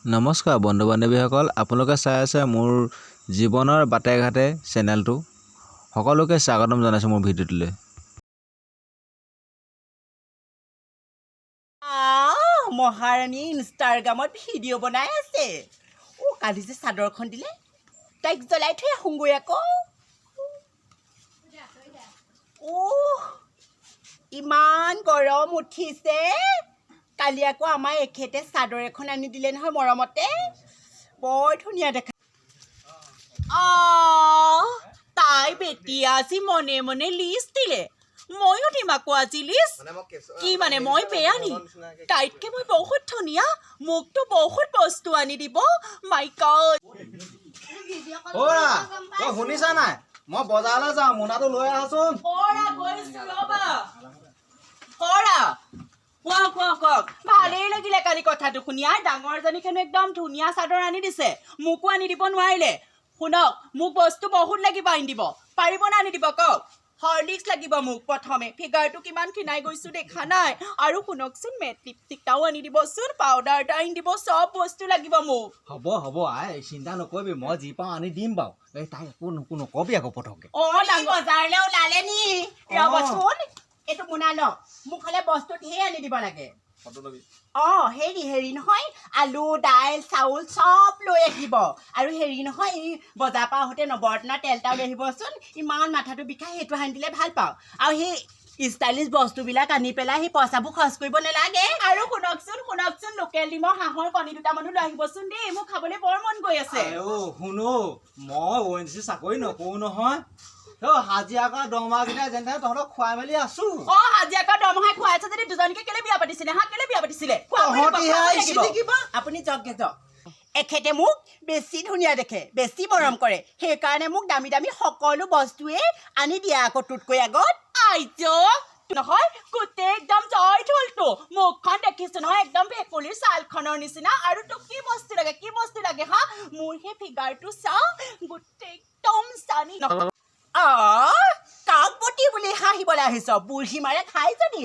নমস্কাৰ বন্ধু বান্ধৱীসকল, আপোনালোকে চাই আছে মোৰ জীৱনৰ বাটে ঘাটে চেনেলটো। সকলোকে স্বাগতম জনাইছোঁ মোৰ ভিডিঅ'টোলৈ। মহাৰাণী ইনষ্টাগ্ৰামত ভিডিঅ' বনাই আছে। কালি যে চাদৰখন দিলে, তাইক জ্বলাই থৈ আহোঁগৈ আকৌ। ইমান গৰম উঠিছে। কালি আকৌ আমাৰ এখেতে চাদৰ এখন আনি দিলে নহয় মৰমতে, বৰ ধুনীয়া দেখা। তাই বেটিয়ে আজি মনে মনে লিষ্ট দিলে, ময়ো দিম আকৌ আজি লিষ্ট। কি মানে মই বেয়া নি? তাইতকে মই বহুত ধুনীয়া, মোকতো বহুত বস্তু আনি দিব। মাই গড। শুনিছা নাই? মই বজাৰলৈ যাওঁ, মোনাটো লৈ আহচোন। ভালেই লাগিলে কালি কথাটো শুনি। ডাঙৰজনীক হেনো একদম ধুনীয়া চাদৰ আনি দিছে, মোকো আনি দিব নোৱাৰিলে? শুনক, মোক বস্তু বহুত লাগিব আনি দিব, পাৰিব না আনি দিব কওক? হৰলিক্স লাগিব মোক প্ৰথমে, ফিগাৰটো কিমান ক্ষীণাই গৈছো দেখা নাই? আৰু শুনকচোন, মেট লিপষ্টিকটাও আনি দিবচোন, পাউডাৰ এটা আনি দিব, চব বস্তু লাগিব মোক। হ'ব আই, চিন্তা নকৰিবি, মই যি পাওঁ আনি দিম বাৰু। এই তাই একো নকবি আকৌ পটককে। বজাৰলৈ ওলালে নি? ৰ'বচোন, এইটো মোনা লওক, মোক হ'লে বস্তু ধেৰ আনি দিব লাগে। হেৰি নহয়, আলু দাইল চাউল চব লৈ আহিব। আৰু হেৰি নহয়, এই বজাৰ পৰা আহোঁতে নৱৰত্নৰ তেল এটাও লৈ আহিবচোন। ইমান মাথাটো বিষাই, সেইটো আনি দিলে ভাল পাওঁ। আৰু সেই ষ্টাইলিছ বস্তুবিলাক আনি পেলাই সেই পইচাবোৰ খৰচ কৰিব নালাগে। আৰু শুনকচোন, লোকেল ডিমৰ হাঁহৰ কণী দুটামানো লৈ আহিবচোন দেই, মোক খাবলৈ বৰ মন গৈ আছে। শুনো, মই ONGC চাকৰি নকৰো নহয়। হাজিৰা কৰা দৰমহাকেইটা যেনে তহঁতক খুৱাই মেলি আছো। হাজিৰা কৰা দৰমহাই খুৱাই আছে যদি দুজনীকে কেলে বিয়া পাতিছিলে? কেলে বিয়া পাতিছিলে? আপুনি যাওক। এখেতে মোক বেছি ধুনীয়া দেখে, বেছি মৰম কৰে, সেইকাৰণে মোক দামী দামী সকলো বস্তুৱে আনি দিয়ে আকৌ তোতকৈ আগত। নহয়, গোটেই একদম জয় ঢোলটো, মুখখন দেখিছো নহয়, একদম ভেকুলীৰ ছালখনৰ নিচিনা। আৰু তোক কি বস্তু লাগে হা? মোৰ সেই ফিগাৰটো চাওঁ, গোটেই একদম চানি। কাকবতী বুলি হাঁহিবলৈ আহিছ? বুঢ়ী মাৰে খাই যদি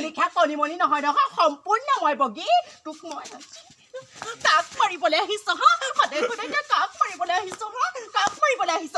লিখা কণীমণি নহয়, সম্পূৰ্ণ মই বগী। তোক মই কাক মাৰিবলৈ আহিছ হা? সদায় কাক মাৰিবলৈ আহিছ।